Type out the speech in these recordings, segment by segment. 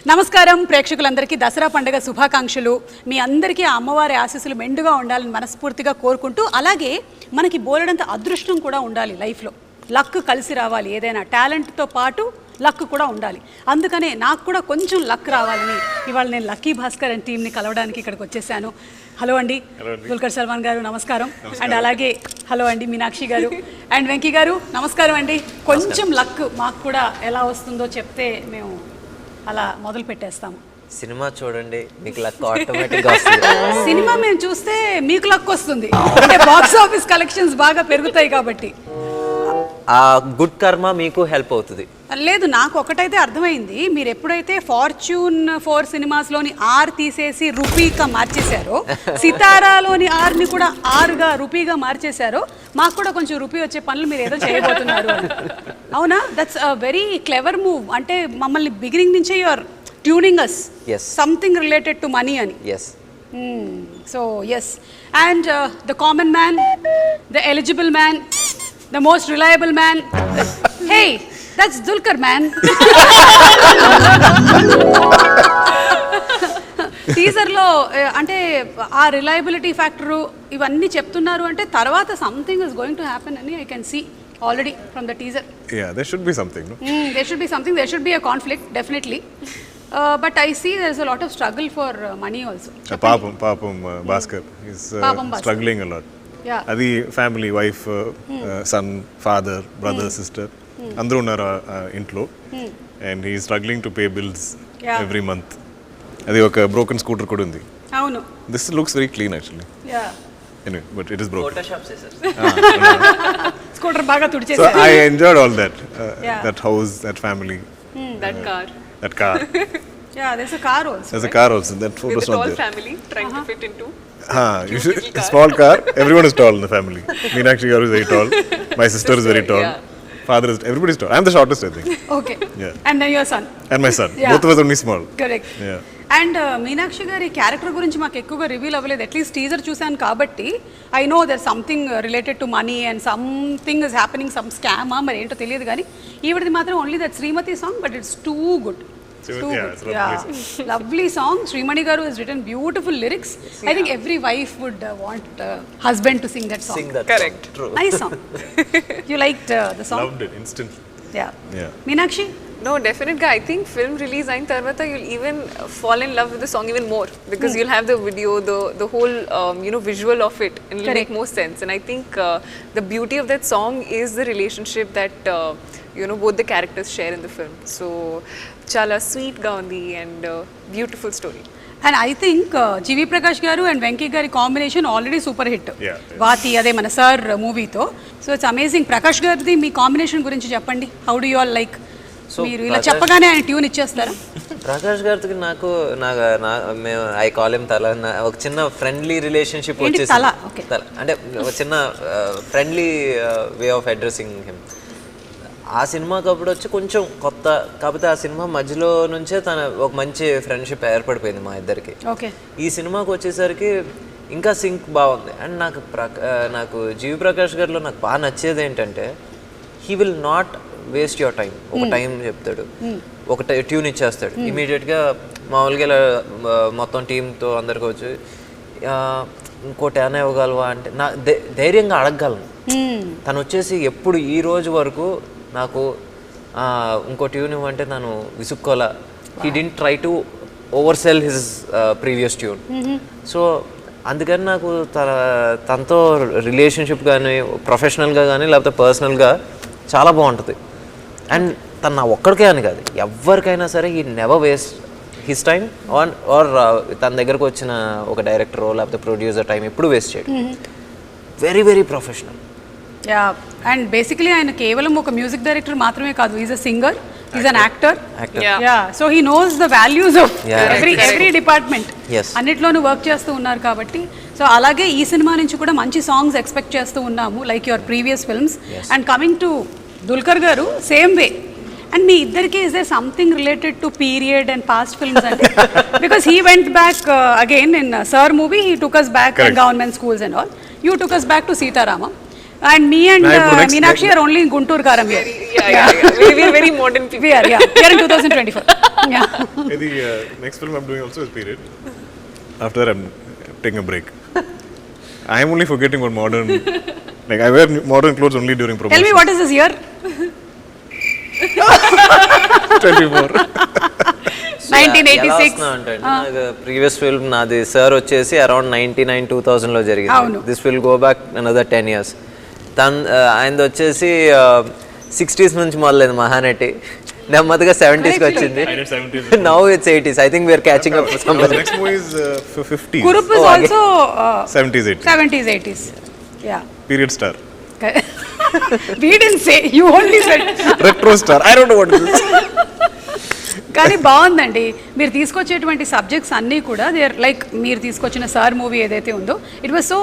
నమస్కారం ప్రేక్షకులందరికీ దసరా పండుగ శుభాకాంక్షలు. మీ అందరికీ ఆ అమ్మవారి ఆశీస్సులు మెండుగా ఉండాలని మనస్ఫూర్తిగా కోరుకుంటూ, అలాగే మనకి బోలెడంత అదృష్టం కూడా ఉండాలి లైఫ్లో. లక్ కలిసి రావాలి, ఏదైనా టాలెంట్తో పాటు లక్ కూడా ఉండాలి. అందుకనే నాకు కూడా కొంచెం లక్ రావాలని ఇవాళ నేను లక్కీ భాస్కర్ అండ్ టీమ్ని కలవడానికి ఇక్కడికి వచ్చేసాను. హలో అండి దుల్కర్ సల్మాన్ గారు, నమస్కారం. అండ్ అలాగే హలో అండి మీనాక్షి గారు అండ్ వెంకీ గారు, నమస్కారం అండి. కొంచెం లక్ మాకు కూడా ఎలా వస్తుందో చెప్తే మేము అలా మొదలు పెట్టేస్తాము. సినిమా చూడండి, మీకు లక్ ఆటోమేటిక్గా వస్తుంది. సినిమా మేము చూస్తే మీకు లక్ వస్తుంది, అంటే బాక్స్ ఆఫీస్ కలెక్షన్స్ బాగా పెరుగుతాయి కాబట్టి. ఆ గుడ్ కర్మ మీకు హెల్ప్ అవుతుంది. లేదు, నాకు ఒకటైతే అర్థమైంది, మీరు ఎప్పుడైతే ఫార్చ్యూన్ 4 సినిమాస్లోని ఆర్ తీసేసి రూపీగా మార్చేశారో, సితారాలోని ఆర్ని కూడా ఆర్గా రూపీగా మార్చేశారో, మాకు కూడా కొంచెం రూపీ వచ్చే పనులు మీరు ఏదో చేయబోతున్నారు. అవునా? That's a very clever move. అంటే మమ్మల్ని బిగినింగ్ నుంచే you're tuning us something related to money అని. So yes, and the common man, the eligible man, the most reliable man. Hey, that's Dulquer, man. Teaser లో అంటే ఆ reliability factor ఇవన్నీ చెప్తున్నారు అంటే తర్వాత something is going to happen అని I can see already from the teaser. Yeah, there should be something, no? There should be something, there should be a conflict, definitely. But I see there's a lot of struggle for money also. Papam Baskhar is struggling a lot. అది family, wife, son, father, brother, sister అందరూ ఉన్నారు ఇంట్లో. And he struggling to pay bills every month. అది ఒక broken scooter కూడా ఉంది. అవును, this looks very clean actually. Anyway, but it is broken. Scooter బాగా తుడిచేసారు. So I enjoyed all that. That house, that family, that car. Yeah, there's a car also. There's a car also. That photo is not there. With a tall family trying to fit into. You should, a small car. Everyone is tall in the family. Meenakshi Chaudhary is very tall. My sister is very tall. Father is, everybody is tall. I'm the shortest, I think. Okay. And then your son. And my son. Both of us only small. Correct. And Meenakshi గారి character గురించి మాకు ఎక్కువగా reveal అవ్వలేదు. At least teaser చూశాను కాబట్టి I know there something related to money and something is happening, some స్కామా మరి ఏంటో తెలియదు. కానీ ఈవిడది మాత్రం only that Srimathi song, but it's too good. Lovely song. Srimani garu has written beautiful lyrics. I think every wife would want husband to sing that song. Sing that. Correct. Song. True. Nice song. You liked the song? Loved it instantly. Yeah. Meenakshi? No, definitely. I think film release ayin tarvata you'll even fall in love with the song even more, because you'll have the video, the whole visual of it, and it'll make more sense. And I think the beauty of that song is the relationship that both the characters share in the film. So chala sweet ga undi and beautiful story. And I think జీవి ప్రకాష్ గారు and Venky గారి combination already super hit. వాతి అదే మన sir మూవీతో. So it's amazing. Prakash గారిది మీ combination గురించి చెప్పండి. How do you all like? మీరు ఇలా చెప్పగానే ఆయన ట్యూన్ ఇచ్చేస్తారా? ప్రకాష్ గారికి నాకు మేము ఐ కాల్ హిమ్ తల, ఒక చిన్న ఫ్రెండ్లీ రిలేషన్షిప్ వచ్చేసి, అంటే ఒక చిన్న friendly way of addressing him. ఆ సినిమాకి అప్పుడు వచ్చి కొంచెం కొత్త, కాకపోతే ఆ సినిమా మధ్యలో నుంచే తన ఒక మంచి ఫ్రెండ్షిప్ ఏర్పడిపోయింది మా ఇద్దరికి. ఈ సినిమాకి వచ్చేసరికి ఇంకా సింక్ బాగుంది. అండ్ నాకు జీవి ప్రకాష్ గారిలో నాకు బాగా నచ్చేది ఏంటంటే, he will not waste your time. ఒక టైం చెప్తాడు, ఒక ట్యూన్ ఇచ్చేస్తాడు ఇమీడియట్గా. మామూలుగా ఇలా మొత్తం టీంతో అందరికి వచ్చి ఇంకోటి ఏమైనా ఇవ్వగలవా అంటే నా ధైర్యంగా అడగగలను. తను వచ్చేసి ఎప్పుడు ఈ రోజు వరకు నాకు ఇంకో ట్యూన్ ఇవ్వంటే తను విసుక్కోలా. He didn't try to oversell his previous tune. So అందుకని నాకు తనతో రిలేషన్షిప్ కానీ, ప్రొఫెషనల్గా కానీ లేకపోతే పర్సనల్గా చాలా బాగుంటుంది. అండ్ తను నా ఒక్కడికే అని కాదు, ఎవరికైనా సరే he never waste his time or తన దగ్గరకు వచ్చిన ఒక డైరెక్టరో లేకపోతే ప్రొడ్యూసర్ టైం ఎప్పుడు వేస్ట్ చేయడు. Very very professional. And basically ఆయన కేవలం ఒక మ్యూజిక్ డైరెక్టర్ మాత్రమే కాదు, is a singer, is an actor. So he knows the values of every department. అన్నిట్లోనూ వర్క్ చేస్తూ ఉన్నారు కాబట్టి. సో అలాగే ఈ సినిమా నుంచి కూడా మంచి సాంగ్స్ ఎక్స్పెక్ట్ చేస్తూ ఉన్నాము, like your previous films. And coming to Dulquer garu, same way. And మీ ఇద్దరికి is they something related to period and past films అంటే? Because he went back again in Sir movie, he took us back in government schools and all. You took us back to Sitaramam. And me and Meenakshi are only in Guntur Karam here. We are very modern people. We are in 2024. The next film I'm doing also is period. After that, I'm taking a break. I'm only forgetting what modern. Like I wear modern clothes only during promotion. Tell me what is this year? 24. 1986. Previous film నాది sir వచ్చేసి around 99-2000 లో జరిగింది. This will go back another 10 years. ఆయనది వచ్చేసి 60s నుంచి మొదలైంది మహానటి, నెమ్మదిగా 70s కి వచ్చింది. Now it's 80s. I think we're catching up for some. Next movie is 50s. Kurup is also 70s, 80s. Yeah. Period star. We didn't say, you only said. Retro star. I don't know what it is. కానీ బాగుందండి. మీరు తీసుకొచ్చేటువంటి subjects అన్నీ కూడా they are like, మీరు తీసుకొచ్చిన sir movie ఏదైతే ఉందో ఇట్ వాజ్ సో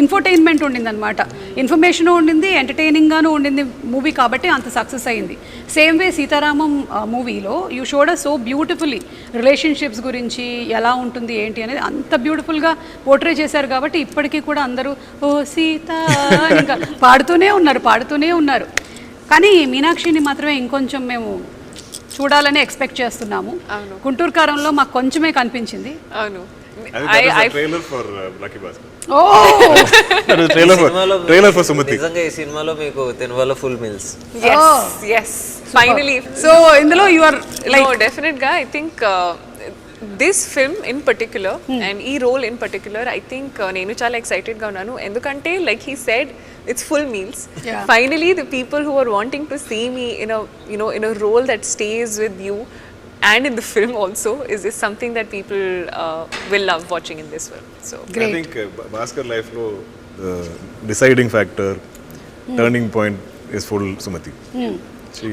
ఇన్ఫర్టైన్మెంట్ ఉండిందనమాట. ఇన్ఫర్మేషన్ ఉండింది, ఎంటర్టైనింగ్గాను ఉండింది మూవీ, కాబట్టి అంత సక్సెస్ అయింది. సేమ్ వే సీతారామం మూవీలో you showed us so beautifully relationships గురించి ఎలా ఉంటుంది ఏంటి అనేది అంత బ్యూటిఫుల్గా పోర్ట్రే చేశారు. కాబట్టి ఇప్పటికీ కూడా అందరూ ఓ సీత ఇంకా పాడుతూనే ఉన్నారు. కానీ మీనాక్షిని మాత్రమే ఇంకొంచెం మేము చూడాలని ఎక్స్పెక్ట్ చేస్తున్నాము. గుంటూరు కారంలో మాకు కొంచెమే కనిపించింది. అవును. Trailer for lucky Bhaskar. ఓ ట్రైలర్ ఫర్ సుమతి. నిజంగా ఈ సినిమాలో మీకు తినువల full meals. Yes. Finally. So ఇందులో you are like, No, definite guy. I think this film in particular and ఈ role in particular, I think నేను చాలా excited గా ఉన్నాను. ఎందుకంటే like he said, it's full meals. Yeah. Finally, the people who are wanting to see me in a, you know, in a role that stays with you and in the film also is something that people will love watching in this film. So great. I think Baskhar life lo the deciding factor, turning point is full Sumati.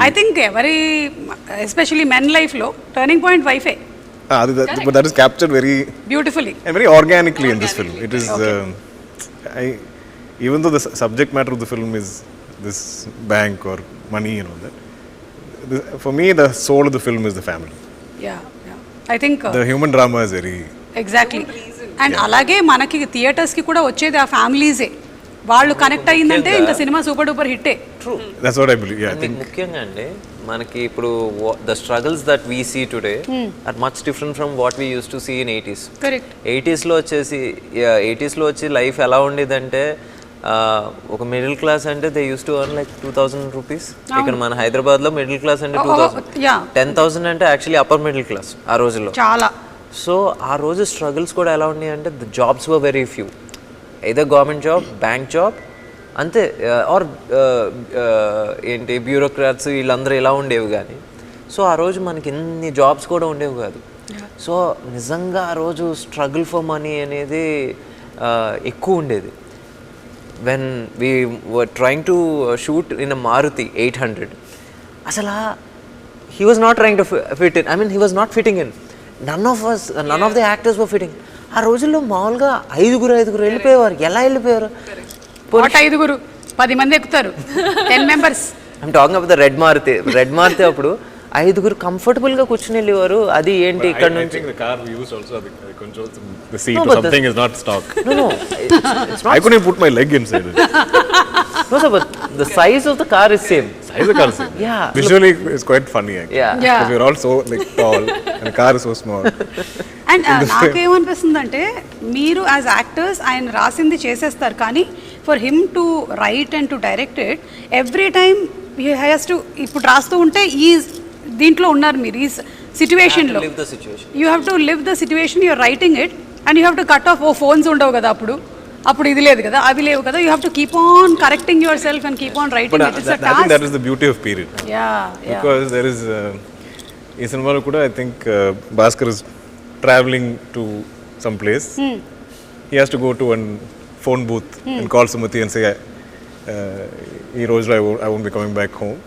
I think every, especially men life లో turning point వైఫే. But that is captured very beautifully and very organically in this film. It is even though the subject matter of the film is this bank or money and all that, for me the soul of the film is the family. Yeah. I think the human drama is very exactly. And అలాగే మనకి థియేటర్స్కి కూడా వచ్చేది ఆ ఫ్యామిలీసే. వాళ్ళు connect అయ్యిందంటే ఇంకా సినిమా సూపర్ డూపర్ హిట్టే. True. That's what I believe. Yeah, I think ముఖ్యంగా అండి మనకి ఇప్పుడు the struggles that we see today are much different from what we used to see in 80s. Correct. 80s లో వచ్చి లైఫ్ ఎలా ఉండేదంటే ఒక మిడిల్ క్లాస్ అంటే they use to earn like 2000 rupees. ఇక్కడ మన హైదరాబాద్ లో మిడిల్ క్లాస్ అంటే 10,000 అంటే యాక్చువల్లీ అప్పర్ మిడిల్ క్లాస్ ఆ రోజుల్లో చాలా. సో ఆ రోజు స్ట్రగుల్స్ కూడా ఎలా ఉన్నాయి అంటే the jobs were very few. either government job, bank job అంతే, ఆర్ ఏంటి బ్యూరోక్రాట్స్ వీళ్ళందరూ ఇలా ఉండేవి. కానీ సో ఆ రోజు మనకి ఎన్ని జాబ్స్ కూడా ఉండేవి కాదు. సో నిజంగా ఆ రోజు స్ట్రగుల్ ఫర్ మనీ అనేది ఎక్కువ ఉండేది. When we were trying to shoot in a Maruti 800, అసలు he was not trying to fit in, I mean he was not fitting in. None of the actors were fitting. ఆ రోజుల్లో మామూలుగా ఐదుగురు వెళ్ళిపోయేవారు. ఎలా వెళ్ళిపోయారు? 5 10 మంది ఎక్కుతారు, 10 members. I'm talking about the red Maruti అప్పుడు 5 కంఫర్టబుల్ గా కూర్చుని వెళ్ళేవారు. అది ఏంటి ఇక్కడ నుంచి the car we used also the control, the seat or something is not stock. No, it's not. I couldn't put my leg inside it. No sir, but the size of the car is same. Size of the car is same. Yeah. Visually it's quite funny actually. Yeah. Because we're all so like tall and the car is so small. And నాకేమనిపిస్తుందంటే మీరు as actors ఆయన రాసింది చేసేస్తారు, కానీ for him to write and to direct it every time he has to, ఇప్పుడు రాస్తూ ఉంటే ఈ దీంట్లో ఉన్నారు మీరు, ఈ సిచ్యువేషన్లో you have to live the situation, you're writing it and you have to cut off. Phones ఉండవు కదా అప్పుడు ఇది లేదు కదా, అవి లేవు కదా, you have to keep on correcting your self and keep on writing it. It's a task. That is the beauty of period. Because there is ఈ సినిమాలో కూడా I think Baskhar is traveling to some place. He has to go to one phone booth and call Sumati and say ee roju I won't be coming back home.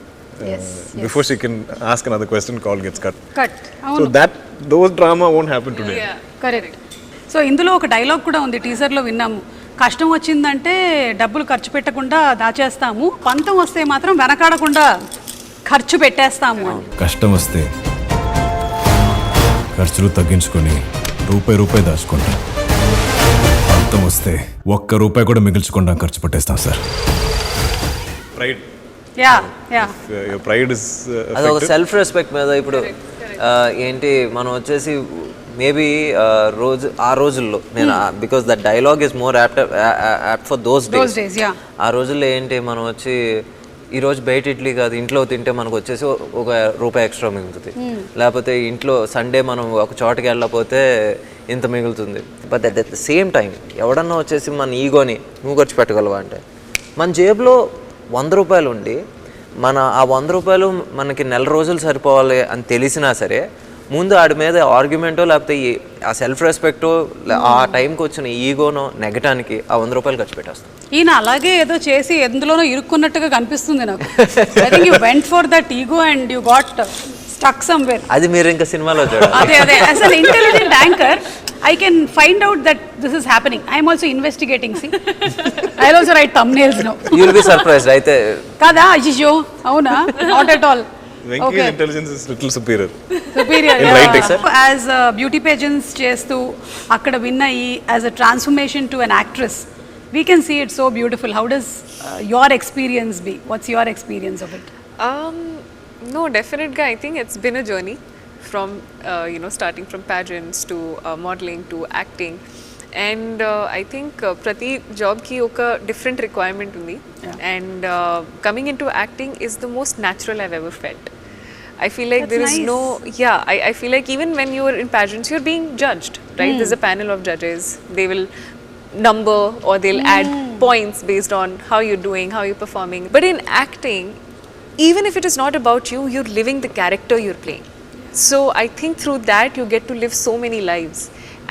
Before she can ask another question, call gets cut. So those drama won't happen today. Correct. So ఇందులో ఒక dialogue కూడా ఉంది, టీజర్లో విన్నాము. కష్టం వచ్చిందంటే డబ్బులు ఖర్చు పెట్టకుండా దాచేస్తాము, పంతం వస్తే మాత్రం వెనకాడకుండా ఖర్చు పెట్టేస్తాము అని. కష్టం వస్తే ఖర్చులు తగ్గించుకొని రూపాయి దాచుకుంటాం, పంతం వస్తే ₹1 కూడా మిగిల్చకుండా ఖర్చు పెట్టేస్తాం sir. Pride. Yeah Your pride is అది ఒక సెల్ఫ్ రెస్పెక్ట్ మీద. ఇప్పుడు ఏంటి మనం వచ్చేసి మేబీ ఆ రోజుల్లో నేను because the dialogue is more apt for those days. ఆ రోజుల్లో ఏంటి మనం వచ్చి ఈరోజు బయట ఇడ్లీ కాదు ఇంట్లో తింటే మనకు వచ్చేసి ₹1 ఎక్స్ట్రా మిగులుతుంది, లేకపోతే ఇంట్లో సండే మనం ఒక చోటకి వెళ్ళకపోతే ఇంత మిగులుతుంది. But at the same time ఎవడన్నా వచ్చేసి మన ఈగోని నువ్వు ఖర్చు పెట్టగలవా అంటే మన జేబులో ₹100 ఉండి మన ఆ ₹100 మనకి నెల రోజులు సరిపోవాలి అని తెలిసినా సరే ముందు ఆడి మీద ఆర్గ్యుమెంటో లేకపోతే ఆ సెల్ఫ్ రెస్పెక్టో ఆ టైంకి వచ్చిన ఈగోనో నెగటానికి ఆ ₹100 ఖర్చు పెట్టేస్తాం. ఈయన అలాగే ఏదో చేసి ఎందులోనో ఇరుక్కున్నట్టుగా కనిపిస్తుంది నాకు. I think you went for that ego and you got stuck somewhere. అది మీరు ఇంకా సినిమాలో చూడండి. అదే as an intelligent anchor I can find out that this is happening. I am also investigating. See, I will also write thumbnails now. You will be surprised, right? Kada, Ajisho, avuna, not at all. Venky's intelligence is little superior. Superior, in writing, sir. As beauty pageants chestu, akkada win ayi as a transformation to an actress, we can see it so beautiful. How does your experience be? What's your experience of it? No, definitely. I think it's been a journey. From starting from pageants to modeling to acting, and I think prati job ki oka different requirement undi, and coming into acting is the most natural I've ever felt. I feel like there is no I feel like even when you're in pageants you're being judged, right? There's a panel of judges, they will number or they'll add points based on how you're doing, how you're performing. But in acting, even if it is not about you, you're living the character you're playing. So I think through that you get to live so many lives,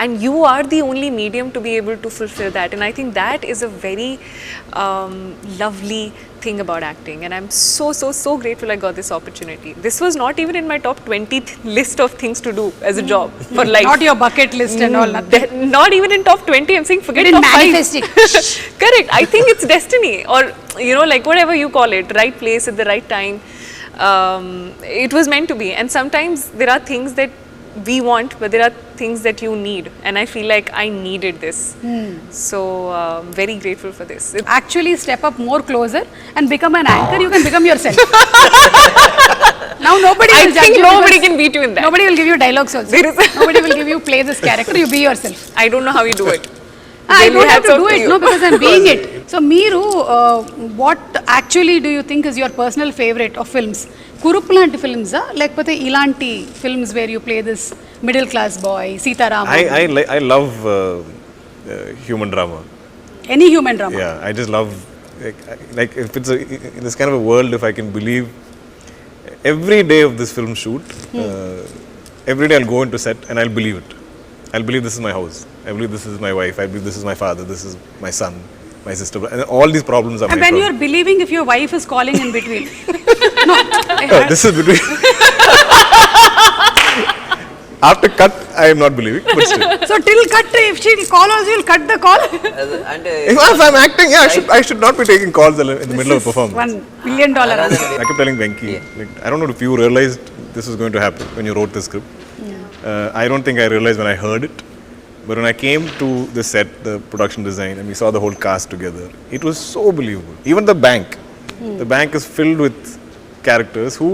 and you are the only medium to be able to fulfill that. And I think that is a very lovely thing about acting, and I'm so grateful I got this opportunity. This was not even in my top 20 list of things to do as a job for life. Not your bucket list and all. Not even in top 20. I'm saying forget top 5. Manifest it. Correct. I think it's destiny, or like whatever you call it, right place at the right time. It was meant to be, and sometimes there are things that we want, but there are things that you need, and I feel like I needed this. So very grateful for this. Actually step up more closer and become an anchor. You can become yourself. Now nobody will judge you. Nobody can beat you in that. Nobody will give you dialogues also. Nobody will give you play this character. You be yourself. I don't know how you do it. I don't have to do it, no, because I'm being it. So, Meeru, what actually do you think is your personal favorite of films? Kuruplanti films, lekapothe ilanti films where you play this middle class boy, Sithara Entertainments. I love human drama. Any human drama? Yeah, I just love like if it's in this kind of a world, if I can believe every day of this film shoot, every day I'll go into set and I'll believe it. I'll believe this is my house. I believe this is my wife. I believe this is my father. This is my son, my sister. And all these problems are my problem. And when you're believing if your wife is calling in between. No. This is between. After cut, I am not believing, but still. So till cut, if she will call also, you'll cut the call? If I'm acting, I should not be taking calls in the middle of a performance. $1 million. I kept telling Venky, like, I don't know if you realized this was going to happen when you wrote the script. I don't think I realized when I heard it. But when I came to the set, the production design, and we saw the whole cast together, it was so believable. Even the bank. The bank is filled with characters who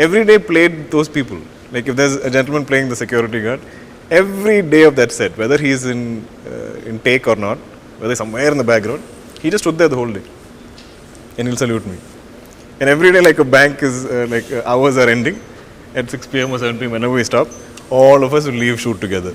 every day played those people. Like if there's a gentleman playing the security guard, every day of that set, whether he is in take or not, whether somewhere in the background, he just stood there the whole day. And he'll salute me. And every day like a bank is, hours are ending, at 6 p.m. or 7 p.m. whenever we stop, all of us will leave shoot together.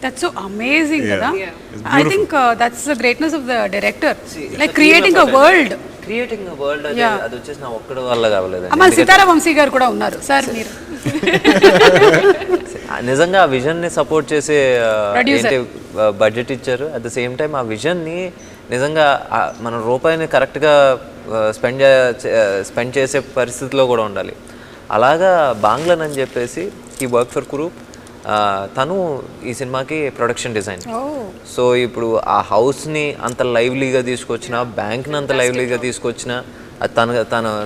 That's so amazing, Dada. Yeah. I think that's the greatness of the director. See, like creating a world. Creating a world, అది వచ్చేసి నా ఒక్కడి వల్ల కావలేదు. అమ్మ సితారా వంశీ గారు కూడా ఉన్నారు sir మీరు. నిజంగా ఆ విజన్ని సపోర్ట్ చేసే బడ్జెట్ ఇచ్చారు. అట్ ద సేమ్ టైం ఆ విజన్ని నిజంగా మన రూపాయిని కరెక్ట్గా స్పెండ్ చేసే పరిస్థితిలో కూడా ఉండాలి. అలాగా బాంగ్లన్ అని చెప్పేసి ఈ వర్క్ ఫర్ కురూప్, తను ఈ సినిమాకి ప్రొడక్షన్ డిజైన్. సో ఇప్పుడు ఆ హౌస్ని అంత లైవ్లీగా తీసుకొచ్చిన, బ్యాంక్ని అంత లైవ్లీగా తీసుకొచ్చిన అది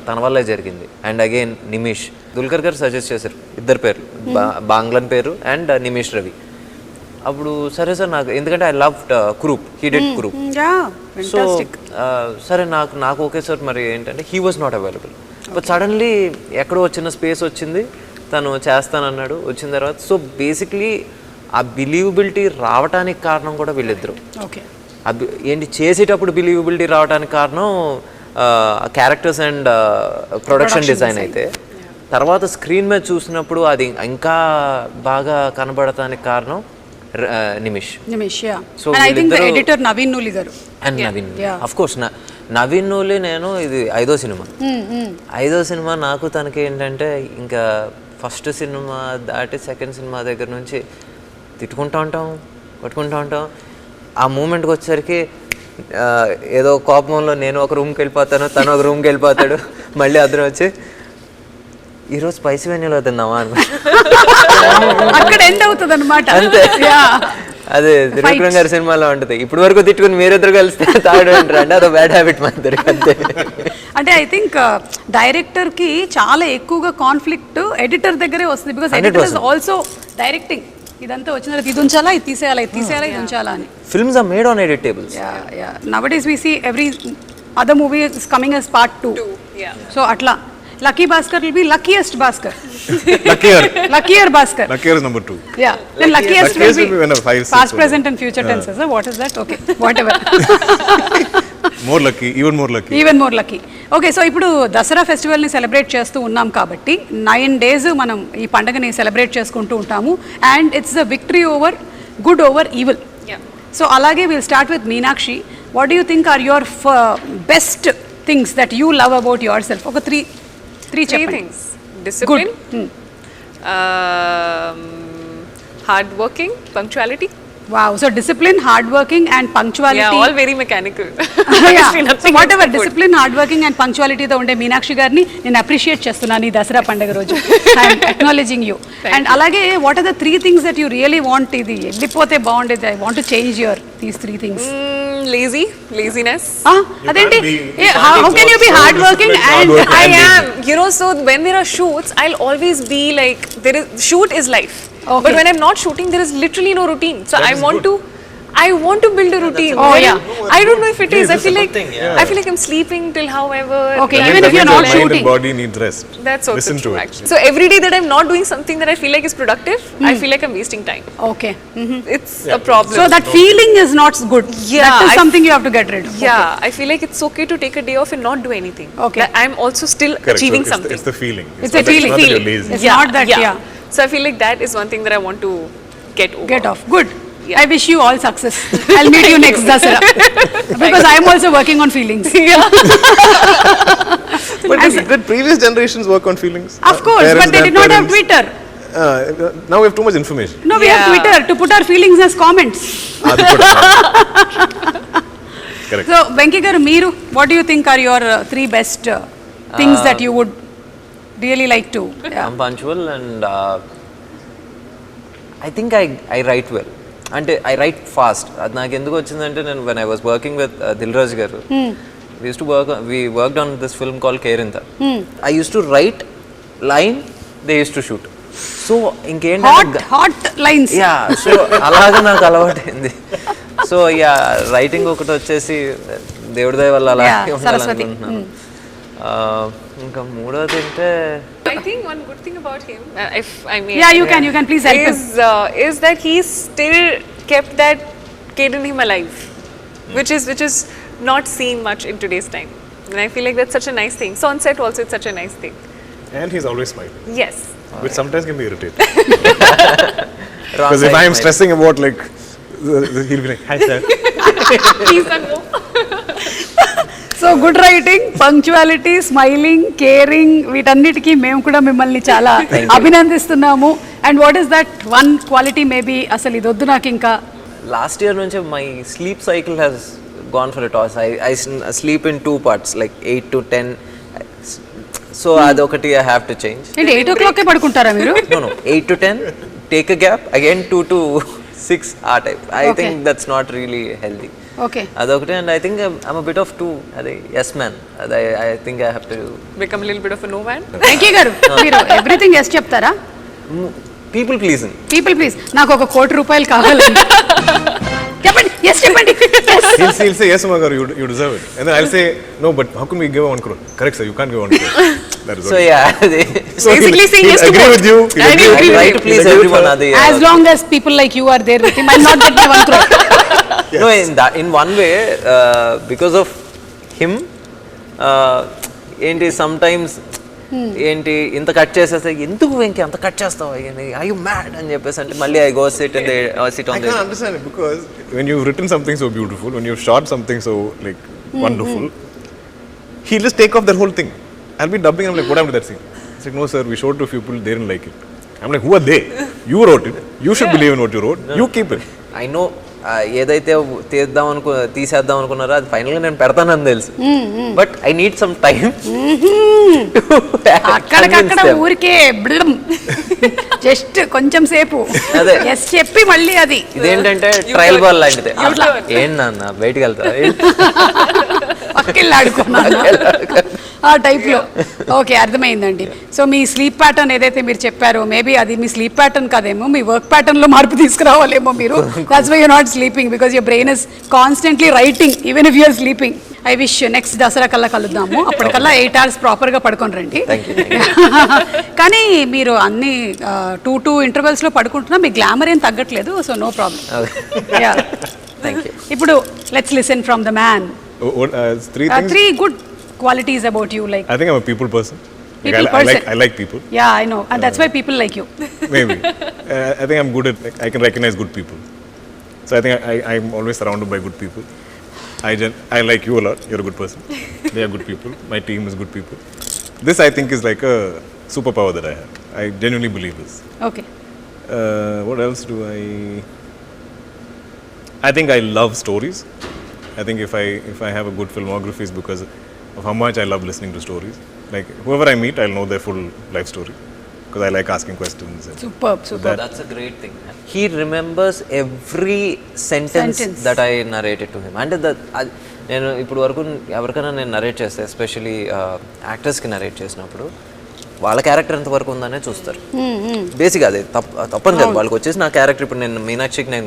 తన వల్లే జరిగింది. అండ్ అగైన్ నిమిష్, దుల్కర్ గారు సజెస్ట్ చేశారు ఇద్దరు పేర్లు, బాంగ్లన్ పేరు అండ్ నిమిష్ రవి. అప్పుడు సరే సార్ నాకు, ఎందుకంటే I love Kurup, he did Kurup. So సరే నాకు ఓకే సార్, మరి ఏంటంటే he was not available. But suddenly ఎక్కడో చిన్న స్పేస్ వచ్చింది, తను చేస్తానన్నాడు. వచ్చిన తర్వాత సో బేసిక్లీ ఆ బిలీవబిలిటీ రావడానికి కారణం కూడా వీళ్ళిద్దరు. ఏంటి చేసేటప్పుడు బిలీవబిలిటీ రావడానికి కారణం క్యారెక్టర్స్ అండ్ ప్రొడక్షన్ డిజైన్ అయితే, తర్వాత స్క్రీన్ మీద చూసినప్పుడు అది ఇంకా బాగా కనబడటానికి కారణం నిమిష్. సో ఎడిటర్ నవీన్ నూలి గారు. And Naveen of course Naveen Nooli నేను ఇది 5వ సినిమా. 5వ సినిమా నాకు తనకి ఏంటంటే ఇంకా ఫస్ట్ సినిమా దాటి సెకండ్ సినిమా దగ్గర నుంచి తిట్టుకుంటూ ఉంటాం, కొట్టుకుంటూ ఉంటాం. ఆ మూమెంట్కి వచ్చేసరికి ఏదో కోపంలో నేను ఒక రూమ్కి వెళ్ళిపోతాను, తను ఒక రూమ్కి వెళ్ళిపోతాడు, మళ్ళీ అతను వచ్చి ఈరోజు స్పైసీ వెన్నెలో తిన్నావా అని అక్కడ ఎండ్ అవుతుంది అనమాట. అదే త్రివిక్రమ్ గారి సినిమాలో ఉంటుంది, ఇప్పుడు వరకు తిట్టుకుని మీరిద్దరు కలిస్తే తాడు అంటారు అంటే అదో బ్యాడ్ హ్యాబిట్ మా ఇద్దరికి అంతే. అంటే ఐ థింక్ డైరెక్టర్ కి చాలా ఎక్కువగా కాన్ఫ్లిక్ట్ ఎడిటర్ దగ్గరే వస్తుంది, because editor is also directing. ఇదంతా వచ్చిన తర్వాత ఇది ఉంచాలా, ఇది తీసేయాలా, ఇది తీసేయాలా, ఇది ఉంచాలా అని. Films are made on edit tables. Nowadays we see every other movie is coming as part 2. So అట్లా Lucky Baskhar will be luckiest Baskhar. Luckier Baskhar. Luckier is number 2. Yeah. Then luckiest will be when 5, 6 past, present and future tenses. What is that? Okay. Whatever. More lucky, even more lucky. Even more lucky. Okay, so ఇప్పుడు Dasara ఫెస్టివల్ని celebrate చేస్తూ ఉన్నాం కాబట్టి 9 days మనం ఈ పండుగని celebrate చేసుకుంటూ ఉంటాము. And it's the victory over good over evil. So అలాగే will start with Meenakshi. What do you think are your best things that you love about yourself? ఒక three things. Discipline, hard working, punctuality. Wow, so discipline, hard working and punctuality. Yeah, all very mechanical. So whatever discipline, hard working and punctuality తో ఉండే మీనాక్షి గారిని నేను appreciate చేస్తున్నాను ఈ దసరా పండుగ రోజు. I am acknowledging you. And అలాగే what are the 3 things that you really want? ఇది వెళ్ళిపోతే బాగుండేది, I want to change these 3 things. Laziness. అదేంటి? How can you be hard working and I am, you know, so when there are shoots I'll always be like, shoot is life. Okay. But when I'm not shooting, there is literally no routine. So I want to build a routine. I don't know if it is. I feel like I'm sleeping till however. Okay, even if you're not shooting, body needs rest. That's also listen true actually. So every day that I'm not doing something that I feel like is productive, I feel like I'm wasting time. Okay. It's a problem. So that feeling is not good. That is something you have to get rid of. Yeah, I feel like it's okay to take a day off and not do anything. Okay. I'm also still achieving something. It's the feeling. It's a feeling. It's not that. So I feel like that is one thing that I want to get over. Get off. Good. I wish you all success. I'll meet you next Dasara. Because I am also working on feelings. But did previous generations work on feelings? Of course, but they did not have Twitter. Now we have too much information. No, we have Twitter to put our feelings as comments. Correct. So, Venky garu, meeru, what do you think are your 3 best things that you would really like to? I'm punctual and I think I write well. అంటే I write fast. అది నాకు ఎందుకు వచ్చిందంటే నేను when I was working with Dilraj garu, we worked on this film called Kerinta. I used to write line, they used to shoot. So ఇంకేంటంటే hot lines. Yeah, so అలాగే నాకు అలవాటైంది. సో యా, రైటింగ్ ఒకటి వచ్చేసి దేవుడి దయ వల్ల అలా ఉండాలనుకుంటున్నాను. ఇంకా మూడోది అంటే I think one good thing about him, if I may, you can please help him, is that he still kept that kid in him alive, which is not seen much in today's time, and I feel like that's such a nice thing. So on set also it's such a nice thing. And he's always smiling. Yes. Which sometimes can be irritating. Because if I am stressing about like, he'll be like, hi sir. Please don't go. So good writing, punctuality, smiling, caring, వీటన్నిటికీ మేము కూడా మిమ్మల్ని చాలా అభినందిస్తున్నాము. And what is that one quality maybe అసలు ఇది వద్దు నాకు ఇంకా? లాస్ట్ ఇయర్ నుంచి my sleep cycle has gone for a toss. I sleep in 2 parts, like 8 to 10. So అదొకటి I have to change. 8 o'clock పడుకుంటారా మీరు? No, 8 to 10, take a gap, again 2 to 6, ఆ type. I think that's not really healthy. Okay. అదొకటి. And I think I'm a bit of two, అదే yes man. అదే I think I have to become a little bit of a no man. Venky గారు, మీరు everything yes చెప్తారా? People pleasing. People please. నాకు ఒక ₹1,00,00,000 కావాలి. చెప్పండి, ఎస్ చెప్పండి. He'll say yes, Magaru, you deserve it. And then I'll say no, but how can we give 1 crore? Correct sir, you can't give 1 crore. That is So okay. yeah, Basically saying yes to agree both. with you. He'll I agree with I you. try to please He'll agree with everyone. her. Adi, As long as people like you are there with him, I'll not get my 1 crore. No, in one way, because of him, ఏంటి sometimes ఏంటి ఇంత cut చేసేస్తే ఎందుకు వెంకీ అంత cut చేస్తావు I you mad అని చెప్పేసి అంటే మళ్ళీ I go SIT in the SIT I on can't understand it because when you've written something so beautiful, when you've shot something so like wonderful, he'll just take off that whole thing. I'll be dubbing. I'm like, what happened to that scene? He's like, no sir, we showed to a few people, they didn't like it. I'm like, who are they? You wrote it. You should believe in what you wrote. You keep it. I know ఏదైతే తీసేద్దాం అనుకున్నారో అది ఫైనల్గా నేను పెడతానని తెలుసు but I need some time అక్కడికక్కడ ఊరికే జస్ట్ కొంచెం సేపు అదే. ఎస్ చెప్పి మళ్ళీ అది ఇదేంటంటే ట్రయల్ బాల్ లాంటిది ఏంటి నాన్న బయటికి వెళ్తా పక్కెళ్ళి ఆడుకున్నాను ఆ టైప్లో. ఓకే, అర్థమైందండి. సో మీ స్లీప్ ప్యాటర్న్ ఏదైతే మీరు చెప్పారో మేబీ అది మీ స్లీప్ ప్యాటర్న్ కాదేమో, మీ వర్క్ ప్యాటర్న్లో మార్పు తీసుకురావాలేమో మీరు. That's why you're not sleeping because your brain is constantly writing even if you're sleeping. I wish next Dasara కల్లా కలుద్దాము, అప్పటికల్లా 8 hours ప్రాపర్గా పడుకొని రండి. కానీ మీరు అన్ని 2 intervals లో పడుకుంటున్నా మీ గ్లామర్ ఏం తగ్గట్లేదు, సో నో ప్రాబ్లం. ఇప్పుడు let's listen from the man. Three things. 3 good qualities about you, like I think I'm a people person. People I person. like people. Yeah, I know, and that's why people like you. Maybe. I think I'm good at, like, I can recognize good people. So I think I'm always surrounded by good people. I like you a lot. You're a good person. They are good people. My team is good people. This I think is like a superpower that I have. I genuinely believe this. Okay. What else do I think I love stories. I think if I have a good filmography is because of how much I love listening to stories. Like whoever I meet, I'll know their full life story because I like asking questions. Superb. That's a great thing. He remembers every sentence that I narrated to him. And నేను ఇప్పుడు వరకు ఎవరికైనా నేను narrate చేస్తే especially యాక్టర్స్కి narrate చేసినప్పుడు వాళ్ళ character ఎంతవరకు ఉందనే చూస్తారు. బేసిక్గా అదే తప్పని కాదు, వాళ్ళకి వచ్చేసి నా క్యారెక్టర్ ఇప్పుడు నేను మీనాక్షికి నేను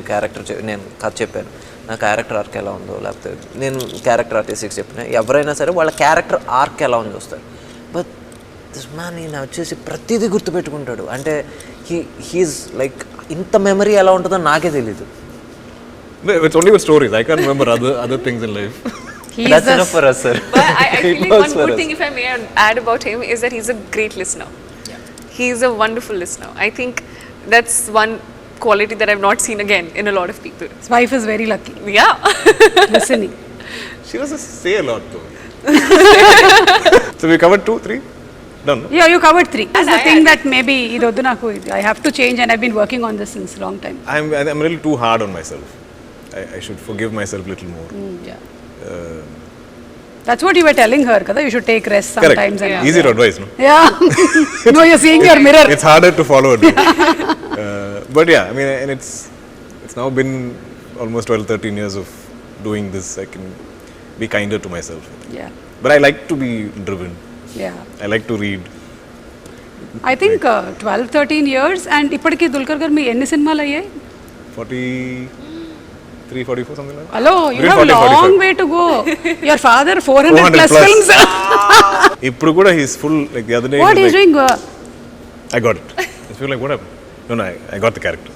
కథ చెప్పాను, నా క్యారెక్టర్ ఆర్క్ ఎలా ఉందో, లేకపోతే నేను క్యారెక్టర్ ఆర్టిస్ట్కి చెప్పిన ఎవరైనా సరే వాళ్ళ క్యారెక్టర్ ఆర్క్ ఎలా ఉందో వస్తారు. బట్ దిస్ మ్యాన్ ఈయన వచ్చేసి ప్రతిదీ గుర్తుపెట్టుకుంటాడు. అంటే హీఈస్ లైక్ ఇంత మెమరీ ఎలా ఉంటుందో నాకే తెలీదు. It's only with stories. I can't remember other things in life. That's enough for us, sir. But I feel like one good thing, if I may add about him, is that he's a great listener. He's a wonderful listener. I think that's one quality that I've not seen again in a lot of people. His wife is very lucky. Yeah. Listening. She doesn't say a lot though. So we covered 2, 3. Done. No? Yeah, you covered 3. That's the thing that maybe idoddu naku I have to change, and I've been working on this since a long time. I'm a little too hard on myself. I should forgive myself a little more. Yeah. That's what you were telling her, kada? You should take rest sometimes. Correct. Easy to advise, no? Yeah. No, you're seeing your mirror. It's harder to follow it. But yeah, I mean, and it's now been almost 12-13 years of doing this. I can be kinder to myself. Yeah. But I like to be driven. Yeah. I like to read. I think 12-13 years, and ఇప్పటికి దుల్కర్ గారు మీ ఎన్ని సినిమాలు అయ్యాయి? 43-44 something like that. Hello, you Between have a 40, long 45. way to go. Your father 400 plus films. ఇప్పుడు కూడా he's full, like the other day. What is like, doing? I got it. I feel like, what happened? No, I got the character.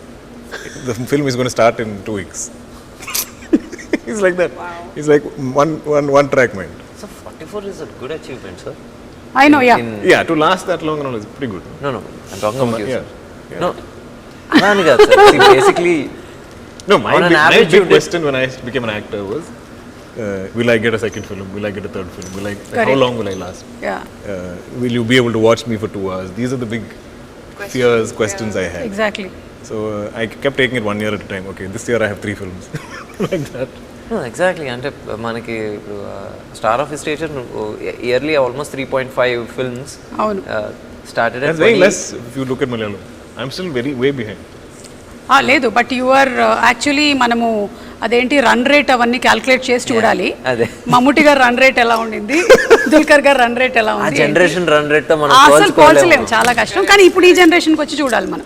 The film is going to start in 2 weeks. He's like that. Wow. He's like one track mind. So 44 is a good achievement, sir. I know, yeah. Yeah, to last that long is pretty good. No, I'm talking about you, Yeah. sir. No, అలాని కాదు sir. See, basically, No, my on an big average you did- question when I became an actor was, will I get a second film? Will I get a third film? How long will I last? Yeah, Will you be able to watch me for 2 hours? These are the big questions I had. exactly. So I kept taking it 1 year at a time. Okay, this year I have 3 films. Like that. no, exactly. అంటే మనకి ఇప్పుడు star of station yearly almost 3.5 films అవును. Started That's very less if you look at Malayalam. I'm still way behind. లేదు, but you are actually మనము అదేంటి run rate అవన్నీ calculate చేసి చూడాలి. అదే. మమ్ముటి గారు రన్ రేట్ ఎలా ఉండింది, దుల్కర్ గారు రన్ రేట్ ఎలా ఆ ఉంది, జనరేషన్ రన్ రేట్ తో మనం అసలు పోల్చలేము, చాలా కష్టం. కానీ ఇప్పుడు ఈ జనరేషన్కి వచ్చి చూడాలి మనం.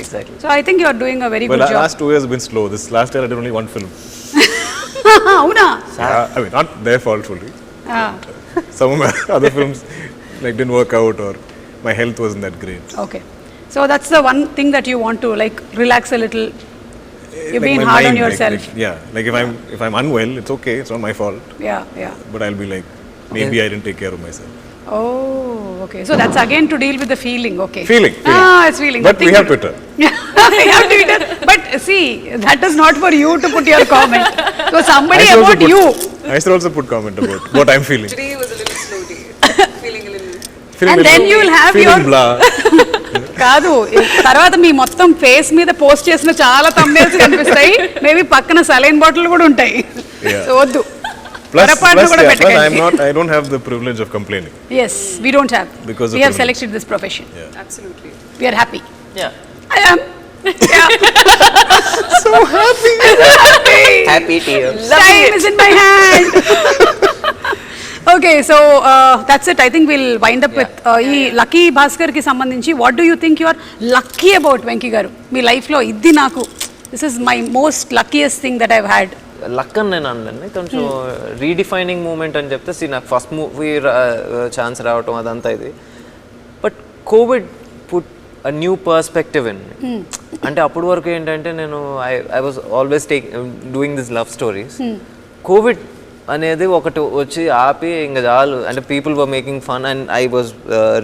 Exactly. So I think you are doing a very But good the job. last 2 years have been slow. This last year I did only 1 film. అవునా? I mean, not their fault fully. Some of my other films like didn't work out or my health wasn't that great. Okay. So that's the one thing that you want to like relax a little. You're Like being my hard on mind, yourself. Like if I'm unwell, it's okay. It's not my fault. Yeah. But I'll be like, maybe I didn't take care of myself. Oh, okay. So that's again to deal with the feeling. Okay. Feeling. It's feeling. But Nothing we have to- Twitter. We have Twitter. But see, that is not for you to put your comment. So somebody about you. I should also put comment about what I'm feeling. Today was a little slow day. Feeling a little. Feeling And little- then you will have feeling your- blah. కాదు తర్వాత మీ మొత్తం face మీద post చేసిన చాలా thumbnails కనిపిస్తాయి maybe పక్కన saline bottle కూడా ఉంటాయి సో వద్దు పొరపాటున కూడా పెట్టకండి I don't have the privilege of complaining. yes we don't have Because of we have privilege. selected this profession Absolutely. we are happy Yeah. I am So happy. Happy tears. time is in my hand okay so that's it I think we'll wind up with ఈ lucky Bhaskar కి సంబంధించి what do you think you are lucky about Venky గారు మీ life లో ఇది నాకు this is my most luckiest thing that I've had luck అని నేను అనలేండి కొంచెం రీడిఫైనింగ్ మూమెంట్ అని చెప్తే నాకు ఫస్ట్ మూవీ ఛాన్స్ రావటం అదంతా ఇది but Covid put a new perspective in అంటే అప్పటి వరకు ఏంటంటే నేను I was always doing this love stories Covid అనేది ఒకటి వచ్చి ఆపి ఇంకా చాలు అంటే people were making fun and I was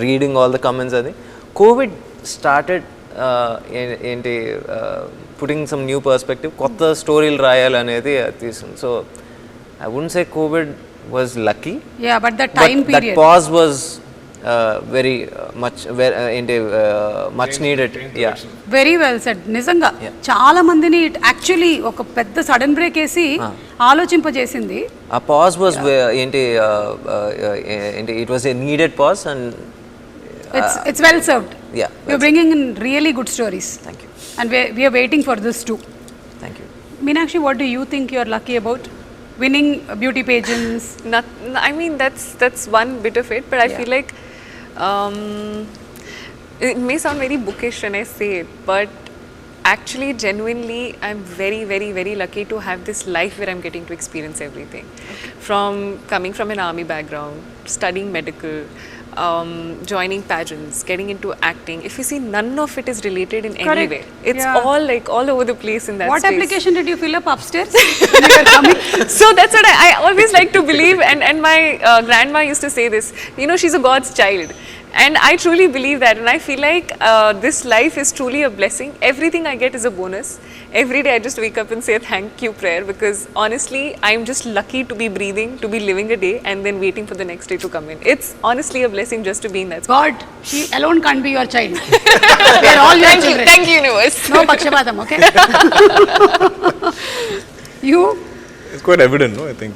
reading all the comments అది కోవిడ్ స్టార్టెడ్ ఏంటి పుటింగ్ సమ్ న్యూ పర్స్పెక్టివ్ కొత్త స్టోరీలు రాయాలనేది తీసుకుంది so I wouldn't say Covid was lucky yeah but the time that period pause was very much ఏంటి much needed yeah very well said నిజంగా చాలా మందిని actually ఒక పెద్ద సడన్ బ్రేక్ వేసి ఆలోచింపజేసింది ఆ పాజ్ వాజ్ ఏంటి ఏంటి it was a needed pause and it's well served yeah you're bringing in really good stories thank you and we are waiting for this too thank you Meenakshi what do you think you're lucky about winning beauty pageants I mean that's one bit of it, but I feel like it may sound very bookish when I say it, but actually genuinely I'm very very very lucky to have this life where I'm getting to experience everything. From coming from an army background, studying medical, joining pageants, getting into acting. If you see, none of it is related in any way. It's all like all over the place in that what space. application did you fill up upstairs when you were coming So that's what I always like to believe, and my grandma used to say this, you know, she's a God's child, and I truly believe that, and I feel like this life is truly a blessing. Everything I get is a bonus. Every day I just wake up and say a thank you prayer, because honestly I'm just lucky to be breathing, to be living a day and then waiting for the next day to come in. It's honestly a blessing just to be in that space. God she alone can't be your child we are all your children Thank you universe. no pakshapatam okay you It's quite evident, no? I think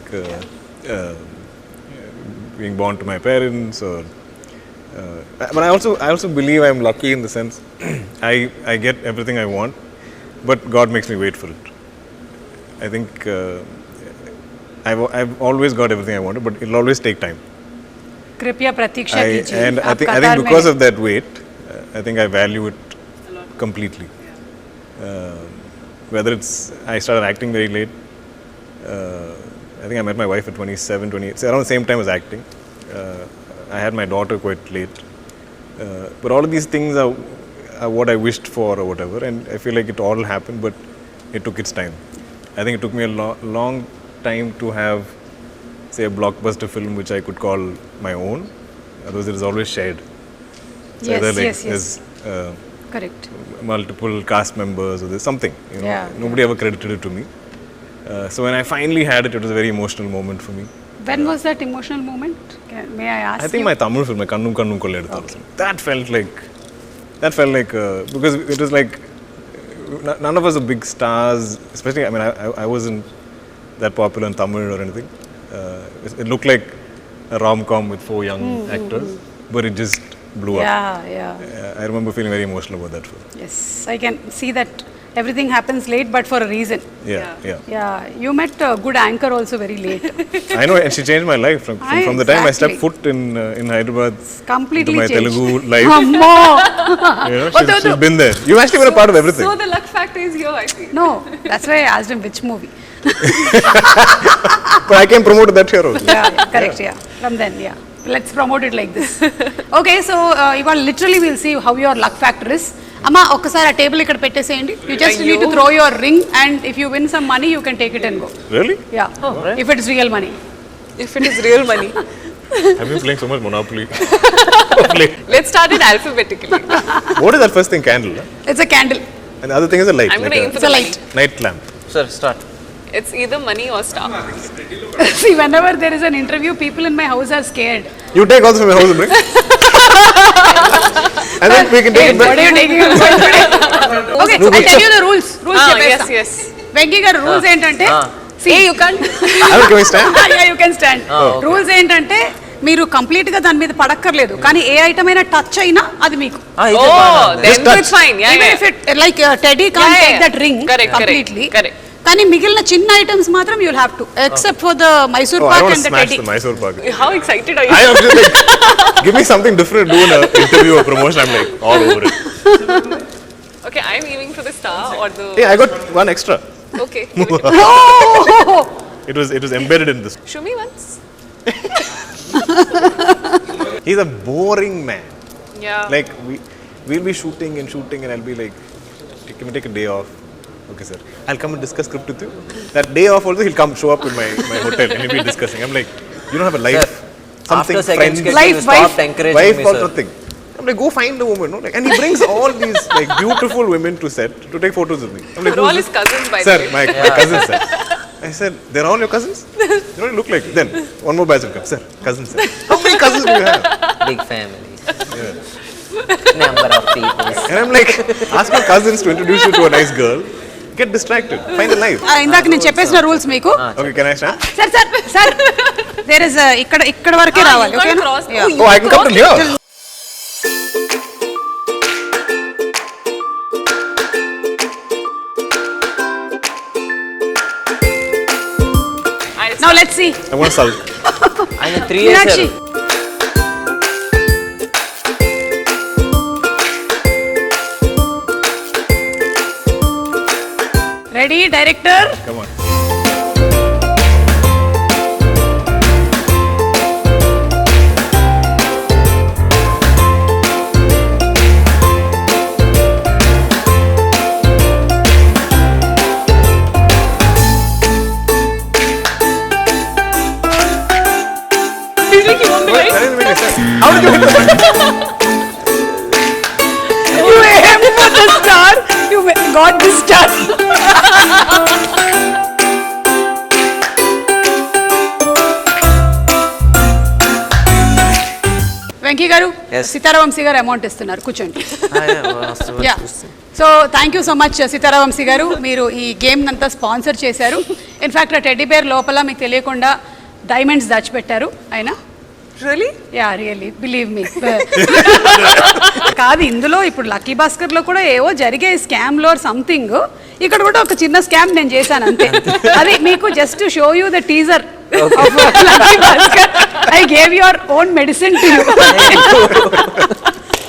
being born to my parents, or but I also believe I'm lucky in the sense I get everything I want, but God makes me wait for it. I think I've always got everything I wanted, but it'll always take time. कृपया प्रतीक्षा कीजिए And I आप think कतार में because हैं। of that wait, I think I value it completely. Whether it's I started acting very late. I think I met my wife at 27, 28, so around the same time as acting. I had my daughter quite late. But all of these things are what I wished for or whatever, and I feel like it all happened, but it took its time. I think it took me a long time to have, say, a blockbuster film which I could call my own. Otherwise, it is always shared. So Yes, either like yes. there's correct multiple cast members or there's something. You know, Yeah, nobody ever credited it to me. So when I finally had it, it was a very emotional moment for me. when was that emotional moment may I ask I think you? my Tamil film, my Kannum Kannum Kolledutha, that felt like because it was like none of us are big stars, especially I mean I wasn't that popular in Tamil or anything. It looked like a rom-com with 4 young actors, but it just blew up. Yeah. I remember feeling very emotional about that film. Yes, I can see that everything happens late, but for a reason. Yeah. You met a good anchor also very late. I know, and she changed my life from the time I stepped Exactly. foot in Hyderabad Completely into my changed. Telugu life. Ammo! You know, she's been there. You've actually been a part of everything. So the luck factor is here, I feel. No, that's why I asked him which movie. But I can promote that here also. Yeah, correct, yeah. From then, yeah. Let's promote it like this. Okay, so ivaal literally we'll see how your luck factor is. Amma okkasari aa table ikkada petteseyandi. You just need to throw your ring, and if you win some money you can take it and go. Really? Yeah. If it is real money. If it is real money. I've been playing so much Monopoly. Let's start it alphabetically. What is that first thing? Candle? It's a candle. And the other thing is a light. I'm going to aim for It's the a light. Night lamp. Sir, start. It's either money or star. See, whenever there is an interview, people in my house are scared. You take also from my house and bring. And then we can take it What back. are you taking it for today? Okay, I'll tell you the rules. Rules Yes, yes. Venky garu rules ఏంటంటే see you can't Can we stand? yeah, you can stand. Rules ఏంటంటే మీరు complete గా దాని మీద పడక్కర్లేదు కానీ ఏ item అయినా touch అయినా అది మీకు. Oh, then touch. it's fine. Yeah, Even yeah. if it like Teddy can't take that ring Correct, completely. correct. కానీ మిగిలిన చిన్న ఐటమ్స్ మాత్రం you'll have to except for the Mysore Oh, I Pak want and to the smash Teddy. the Mysore Pak. How excited are you? I am just like, give me something different. Do an interview or promotion. I'm like all over it. Okay, I'm aiming for the star or the. Hey, I got one extra. Okay. give it to me. Oh! It was embedded in this. Show me once. He's a boring man. Yeah. Like we'll be shooting and I'll be like, can we take a day off? Okay, sir. I'll come and discuss script with you. That day off also, he'll come show up in my hotel and he'll be discussing. I'm like, you don't have a life, Sir, something, after second friends, sketch, Life, you stopped wife. encouraging wife, me, or sir. something. I'm like, go find a woman, no? Like, and he brings all these like beautiful women to set to take photos with me. I'm like, They're all who's his this? cousins, by Sir, the way. my cousins, sir. I said, they're all your cousins? You don't look like. Then one more batch will come, sir. Cousins, sir. How many cousins do you have? Big family. Number of people. And I'm like, ask my cousins to introduce you to a nice girl. Get distracted. Find a life. ఇందాక నేను చెప్పేసిన rules మీకు. Okay, can I stand? Sir there is ఇక్కడ వరకే రావాలి. You can't ఓకేనా? cross. Yeah. you Oh, I can come crossed to it. here. Now let's see. I want to solve. I'm 3 years Meenakshi. old. Ready, director? Come on. Do you think you won't be right? That doesn't make any sense. How did you hit the button? You aimed for the star. You got this star. Venky గారు, Yes. సితారా వంశీ గారు amount ఇస్తున్నారు, కూర్చోండి. Yeah. So thank you so much Sitara Vamsi garu, మీరు ఈ game అంతా sponsor చేశారు. In fact ఆ teddy bear లోపల మీకు తెలియకుండా డైమండ్స్ దాచిపెట్టారు ఆయన. Really? Yeah really believe me. కాదు, ఇందులో ఇప్పుడు లక్కీ భాస్కర్లో కూడా ఏవో జరిగే స్కామ్లో సంథింగ్, ఇక్కడ కూడా ఒక చిన్న స్కామ్ నేను చేశాను అంతే. అది మీకు just show you the teaser of Lucky Bhaskar. I gave your own medicine to you.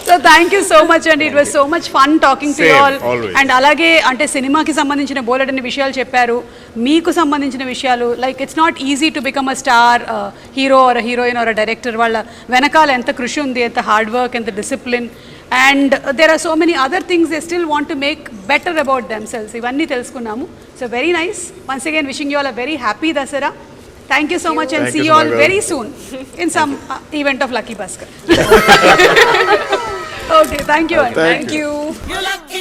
So thank you so much అండి. It was so much fun talking to you all. always. అండ్ అలాగే అంటే సినిమాకి సంబంధించిన బోలెడన్ని విషయాలు చెప్పారు, మీకు సంబంధించిన విషయాలు. Like it's not easy to become a star hero or heroine or director. వాళ్ళ వెనకాల ఎంత కృషి ఉంది, ఎంత హార్డ్ వర్క్, ఎంత discipline, and there are so many other things they still want to make better about themselves. ఇవన్నీ తెలుసుకున్నాము. So very nice. Once again wishing you all a very happy Dasara. Thank you so much and see you all very soon in some event of Lucky Baskhar. Okay, thank you. Thank you. You lucky